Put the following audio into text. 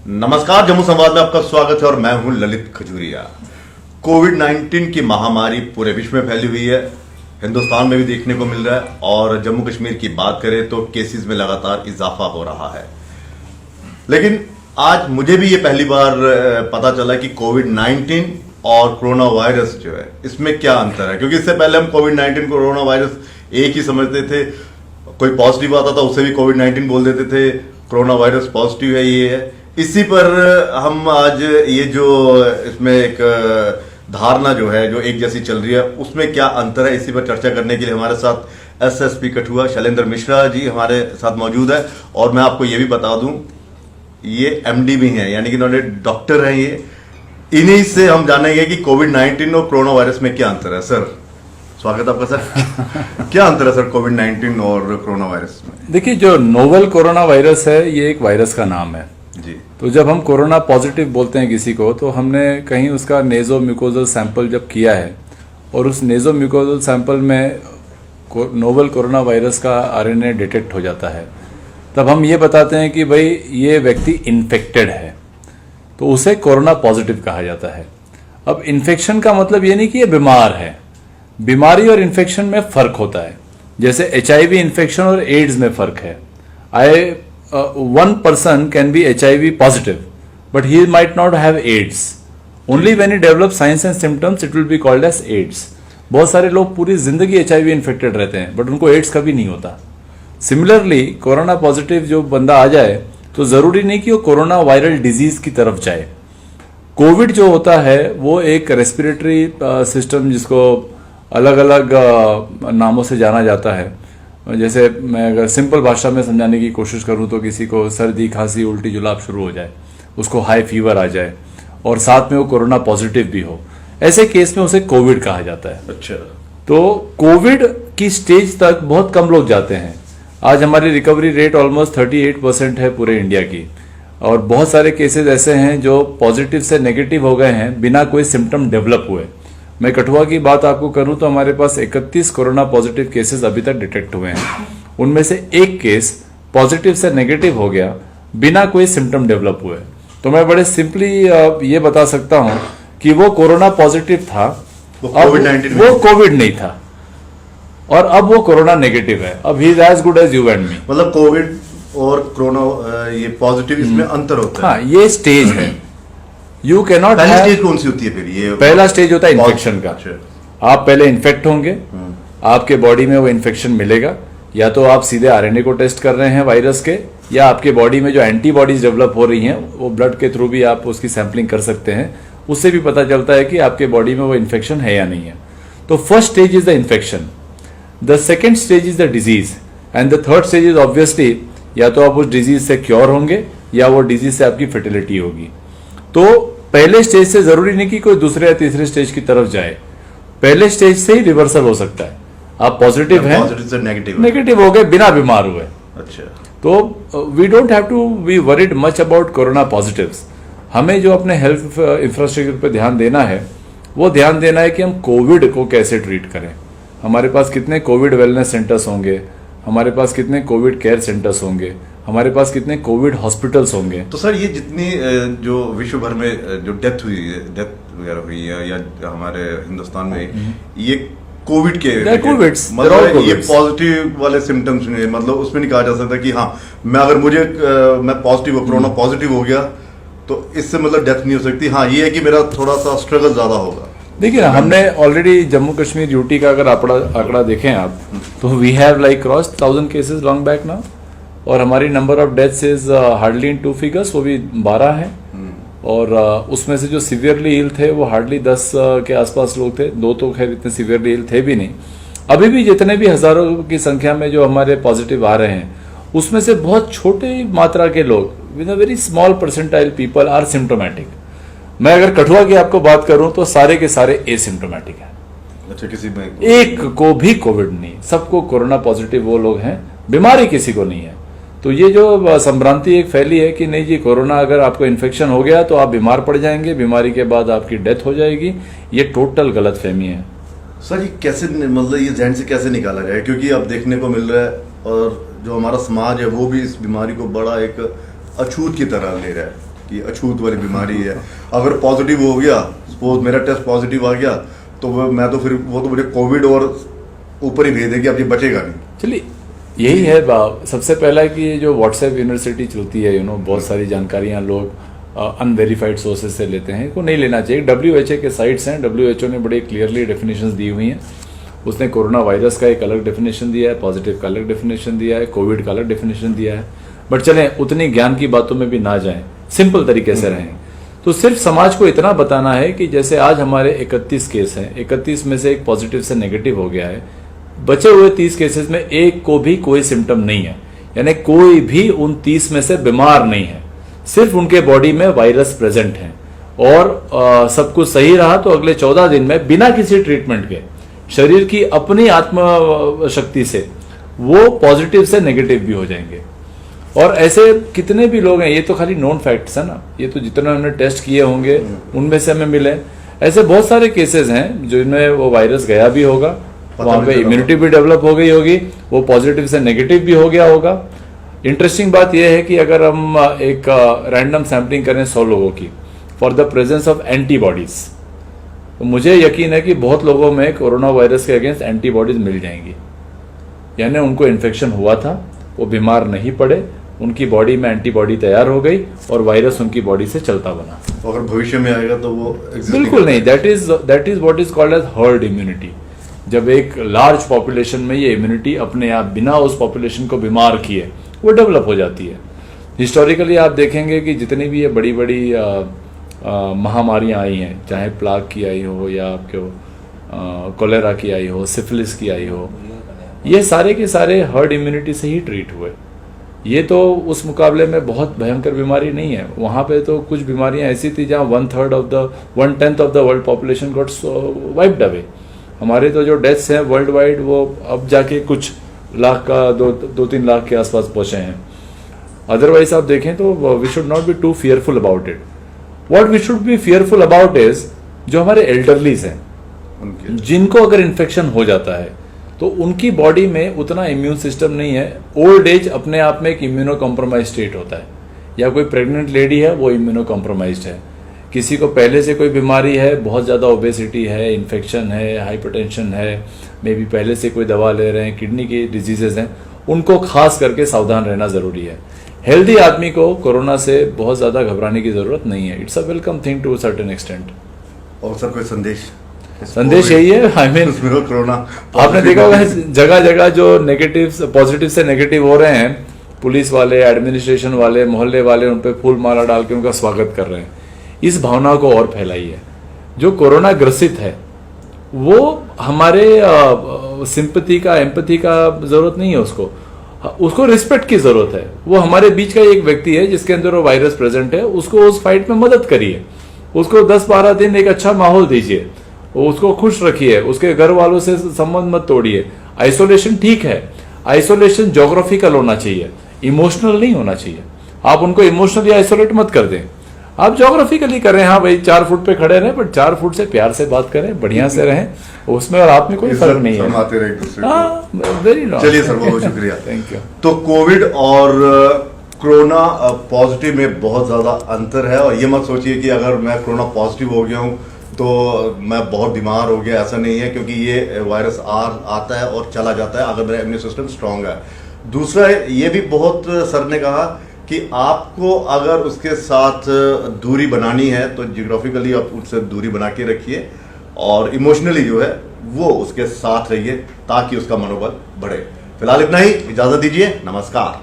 नमस्कार, जम्मू संवाद में आपका स्वागत है और मैं हूं ललित खजूरिया। कोविड-19 की महामारी पूरे विश्व में फैली हुई है, हिंदुस्तान में भी देखने को मिल रहा है और जम्मू कश्मीर की बात करें तो केसेस में लगातार इजाफा हो रहा है। लेकिन आज मुझे भी ये पहली बार पता चला कि कोविड-19 और कोरोना वायरस जो है इसमें क्या अंतर है, क्योंकि इससे पहले हम कोविड-19 कोरोना वायरस एक ही समझते थे। कोई पॉजिटिव आता था उसे भी कोविड-19 बोल देते थे, कोरोना वायरस पॉजिटिव है, ये है। इसी पर हम आज ये जो इसमें एक धारणा जो है जो एक जैसी चल रही है उसमें क्या अंतर है, इसी पर चर्चा करने के लिए हमारे साथ एसएसपी कठुआ शैलेंद्र मिश्रा जी हमारे साथ मौजूद है। और मैं आपको ये भी बता दूं, ये एमडी भी हैं, यानी कि इन्होंने डॉक्टर हैं। ये इन्हीं से हम जानेंगे कि कोविड-19 और कोरोना वायरस में क्या अंतर है। सर, स्वागत है आपका। सर, क्या अंतर है सर कोविड-19 और कोरोना वायरस में? देखिए, जो नोवेल कोरोना वायरस है ये एक वायरस का नाम है जी। तो जब हम कोरोना पॉजिटिव बोलते हैं किसी को, तो हमने कहीं उसका नेजो म्यूकोजल सैंपल जब किया है और उस नेजो म्यूकोजल सैंपल में नोवेल कोरोना वायरस का आरएनए डिटेक्ट हो जाता है, तब हम ये बताते हैं कि भाई ये व्यक्ति इन्फेक्टेड है, तो उसे कोरोना पॉजिटिव कहा जाता है। अब इन्फेक्शन का मतलब ये नहीं कि ये बीमार है, बीमारी और इन्फेक्शन में फर्क होता है। जैसे HIV इन्फेक्शन और एड्स में फर्क है। One person can be HIV positive, but he might not have AIDS. Only when he develops signs and symptoms, it will be called as AIDS. बहुत सारे लोग पूरी जिंदगी HIV इन्फेक्टेड रहते हैं, बट उनको एड्स कभी नहीं होता। सिमिलरली कोरोना पॉजिटिव जो बंदा आ जाए तो जरूरी नहीं कि वो कोरोना वायरल डिजीज की तरफ जाए। कोविड जो होता है वो एक रेस्पिरेटरी सिस्टम, जिसको अलग अलग नामों से जाना जाता है। जैसे मैं अगर सिंपल भाषा में समझाने की कोशिश करूं तो किसी को सर्दी, खांसी, उल्टी, जुलाब शुरू हो जाए, उसको हाई फीवर आ जाए और साथ में वो कोरोना पॉजिटिव भी हो, ऐसे केस में उसे कोविड कहा जाता है। अच्छा। तो कोविड की स्टेज तक बहुत कम लोग जाते हैं। आज हमारी रिकवरी रेट ऑलमोस्ट 38% है पूरे इंडिया की, और बहुत सारे केसेस ऐसे हैं जो पॉजिटिव से नेगेटिव हो गए हैं बिना कोई सिम्टम डेवलप हुए। मैं कठुआ की बात आपको करूं तो हमारे पास 31 कोरोना पॉजिटिव केसेस अभी तक डिटेक्ट हुए हैं। उनमें से एक केस पॉजिटिव से नेगेटिव हो गया बिना कोई सिम्टम डेवलप हुए। तो मैं बड़े सिंपली ये बता सकता हूं कि वो कोरोना पॉजिटिव था, वो कोविड नहीं था, और अब वो कोरोना नेगेटिव है। अब he is as good as you and me. मतलब कोविड और कोरोना ये पॉजिटिव, इसमें अंतर होता है। हाँ, ये स्टेज है। You cannot. पहली स्टेज कौन सी होती है फिर? ये पहला स्टेज होता है इन्फेक्शन का। आप पहले इन्फेक्ट होंगे, आपके बॉडी में वो इन्फेक्शन मिलेगा, या तो आप सीधे आरएनए को टेस्ट कर रहे हैं वायरस के, या आपके बॉडी में जो एंटीबॉडीज डेवलप हो रही हैं वो ब्लड के थ्रू भी आप उसकी सैंपलिंग कर सकते हैं। उससे भी पता चलता है कि आपके बॉडी में वो इन्फेक्शन है या नहीं है। तो first stage is the infection, the second stage is the disease, and the third stage is obviously या तो आप उस डिजीज से क्योर होंगे या वो डिजीज से आपकी फर्टिलिटी होगी। तो पहले स्टेज से जरूरी नहीं कि कोई दूसरे या तीसरे स्टेज की तरफ जाए, पहले स्टेज से ही रिवर्सल हो सकता है। आप पॉजिटिव हैं, नेगेटिव हो गए बिना बीमार हुए। अच्छा। तो we don't have to be worried much about corona positives. हमें जो अपने हेल्थ इंफ्रास्ट्रक्चर पर ध्यान देना है वो ध्यान देना है कि हम कोविड को कैसे ट्रीट करें। हमारे पास कितने कोविड वेलनेस सेंटर्स होंगे, हमारे पास कितने कोविड केयर सेंटर्स होंगे, हमारे पास कितने कोविड हॉस्पिटल्स होंगे। तो सर, ये जितनी जो विश्व भर में जो डेथ वगैरह हुई है या हमारे हिंदुस्तान में, ये कोविड के मतलब ये पॉजिटिव वाले सिम्टम्स नहीं, मतलब उसमें नहीं कहा जा सकता कि हाँ मैं पॉजिटिव कोरोना पॉजिटिव हो गया तो इससे मतलब डेथ नहीं हो सकती। हाँ, ये है कि मेरा थोड़ा सा स्ट्रगल ज्यादा होगा। देखिए ना, हमने ऑलरेडी जम्मू कश्मीर यूटी का अगर आंकड़ा देखें आप, तो we have like cross 1000 cases long back now, और हमारी number of deaths is hardly in 2 figures, वो भी 12 है। और उसमें से जो सीवियरली इल थे वो हार्डली 10 के आसपास लोग थे। 2 तो खैर इतने सीवियरली इल थे भी नहीं। अभी भी जितने भी हजारों की संख्या में जो हमारे पॉजिटिव आ रहे हैं, उसमें से बहुत छोटे मात्रा के लोग, with a very small percentile people are symptomatic. मैं अगर कठुआ की आपको बात करूं तो सारे के सारे एसिम्टोमेटिक हैं। अच्छा, किसी में एक को भी कोविड नहीं, सबको कोरोना पॉजिटिव वो लोग हैं, बीमारी किसी को नहीं है। तो ये जो संभ्रांति एक फैली है कि नहीं जी कोरोना अगर आपको इन्फेक्शन हो गया तो आप बीमार पड़ जाएंगे, बीमारी के बाद आपकी डेथ हो जाएगी, ये टोटल गलतफहमी है। सर, ये कैसे, मतलब ये जहन से कैसे निकाला जाए? क्योंकि अब देखने को मिल रहा है और जो हमारा समाज है वो भी इस बीमारी को बड़ा एक अछूत की तरह ले रहा है कि अछूत वाली बीमारी है, अगर पॉजिटिव हो गया, सपोज मेरा टेस्ट पॉजिटिव आ गया तो मैं तो फिर वो तो मुझे कोविड और ऊपर ही भेज देगी, अब ये बचेगा नहीं। चलिए यही है सबसे पहला कि ये जो व्हाट्सएप यूनिवर्सिटी चलती है बहुत सारी जानकारियां लोग अनवेरीफाइड सोर्सेज से लेते हैं, को नहीं लेना चाहिए। WHO के साइट्स हैं, WHO ने बड़े क्लियरली डेफिनेशंस दी हुई हैं। उसने कोरोना वायरस का एक अलग डेफिनेशन दिया है, पॉजिटिव का अलग डेफिनेशन दिया है, कोविड का अलग डेफिनेशन दिया है। बट चलें उतनी ज्ञान की बातों में भी ना जाएं, सिंपल तरीके से रहें। तो सिर्फ समाज को इतना बताना है कि जैसे आज हमारे 31 केस हैं, 31 में से एक पॉजिटिव से नेगेटिव हो गया है, बचे हुए 30 केसेस में एक को भी कोई सिम्टम नहीं है, यानी कोई भी उन 30 में से बीमार नहीं है, सिर्फ उनके बॉडी में वायरस प्रेजेंट है और सब कुछ सही रहा तो अगले 14 दिन में बिना किसी ट्रीटमेंट के शरीर की अपनी आत्म शक्ति से वो पॉजिटिव से नेगेटिव भी हो जाएंगे। और ऐसे कितने भी लोग हैं, ये तो खाली नोन फैक्ट्स है ना, ये तो जितने हमने टेस्ट किए होंगे उनमें से हमें मिले, ऐसे बहुत सारे केसेस हैं जिनमें वो वायरस गया भी होगा, वहां पे इम्यूनिटी भी डेवलप हो गई होगी, वो पॉजिटिव से नेगेटिव भी हो गया होगा। इंटरेस्टिंग बात यह है कि अगर हम एक रैंडम सैंपलिंग करें 100 लोगों की for the presence of antibodies, तो मुझे यकीन है कि बहुत लोगों में कोरोना वायरस के अगेंस्ट एंटीबॉडीज मिल जाएंगी, यानी उनको इन्फेक्शन हुआ था, वो बीमार नहीं पड़े, उनकी बॉडी में एंटीबॉडी तैयार हो गई और वायरस उनकी बॉडी से चलता बना। अगर भविष्य में आएगा तो वो बिल्कुल नहीं, that is what is called as herd immunity. जब एक लार्ज पॉपुलेशन में ये इम्यूनिटी अपने आप बिना उस पॉपुलेशन को बीमार किए वो डेवलप हो जाती है। हिस्टोरिकली आप देखेंगे कि जितनी भी ये बड़ी बड़ी महामारियां आई हैं, चाहे प्लाग की आई हो या आपके कोलेरा की आई हो, सिफिलिस की आई हो, ये सारे के सारे हर्ड इम्यूनिटी से ही ट्रीट हुए। ये तो उस मुकाबले में बहुत भयंकर बीमारी नहीं है। वहां पे तो कुछ बीमारियां ऐसी थी जहां 1/10 of the world population got wiped away. हमारे तो जो डेथ्स हैं वर्ल्ड वाइड वो अब जाके कुछ लाख का 2-3 लाख के आसपास पहुंचे हैं। अदरवाइज आप देखें तो we should not be too fearful about it. What we should be fearful about is जो हमारे एल्डरलीज हैं, जिनको अगर इन्फेक्शन हो जाता है तो उनकी बॉडी में उतना इम्यून सिस्टम नहीं है। ओल्ड एज अपने आप में एक इम्यूनो कॉम्प्रोमाइज स्टेट होता है, या कोई प्रेग्नेंट लेडी है वो इम्यूनो कॉम्प्रोमाइज्ड है, किसी को पहले से कोई बीमारी है, बहुत ज़्यादा ओबेसिटी है, इन्फेक्शन है, हाइपरटेंशन है, मे बी पहले से कोई दवा ले रहे हैं, किडनी की डिजीजेज हैं, उनको खास करके सावधान रहना ज़रूरी है। हेल्दी आदमी को कोरोना से बहुत ज़्यादा घबराने की ज़रूरत नहीं है। It's a welcome thing to a certain extent. और सर कोई संदेश यही है, आई मीन कोरोना आपने देखा होगा जगह जगह जो नेगेटिव पॉजिटिव से नेगेटिव हो रहे हैं, पुलिस वाले, एडमिनिस्ट्रेशन वाले, मोहल्ले वाले उन पे फूल माला डाल के उनका स्वागत कर रहे हैं। इस भावना को और फैलाइए। जो कोरोना ग्रसित है वो हमारे सिंपैथी का, एम्पैथी का जरूरत नहीं है, उसको रिस्पेक्ट की जरूरत है। वो हमारे बीच का एक व्यक्ति है जिसके अंदर वो वायरस प्रेजेंट है, उसको उस फाइट में मदद करिए, उसको 10-12 दिन एक अच्छा माहौल दीजिए, उसको खुश रखिए, उसके घर वालों से संबंध मत तोड़िए। आइसोलेशन ठीक है, आइसोलेशन ज्योग्राफिकल होना चाहिए, इमोशनल नहीं होना चाहिए। आप उनको इमोशनली आइसोलेट मत कर दें, आप ज्योग्राफिकली करें। हाँ भाई 4 फुट पे खड़े रहें, बट 4 फुट से प्यार से बात करें, बढ़िया से रहें, उसमें और आप में कोई फर्क नहीं है। Very nice. चलिए सर, बहुत शुक्रिया, थैंक यू। तो कोविड और कोरोना पॉजिटिव में बहुत ज्यादा अंतर है, और ये मत सोचिए कि अगर मैं कोरोना पॉजिटिव हो गया हूँ तो मैं बहुत बीमार हो गया, ऐसा नहीं है, क्योंकि ये वायरस आता है और चला जाता है अगर मेरा इम्यून सिस्टम स्ट्रांग है। दूसरा ये भी बहुत सर ने कहा कि आपको अगर उसके साथ दूरी बनानी है तो जियोग्राफिकली आप उससे दूरी बना के रखिए, और इमोशनली जो है वो उसके साथ रहिए ताकि उसका मनोबल बढ़े। फिलहाल इतना ही, इजाजत दीजिए, नमस्कार।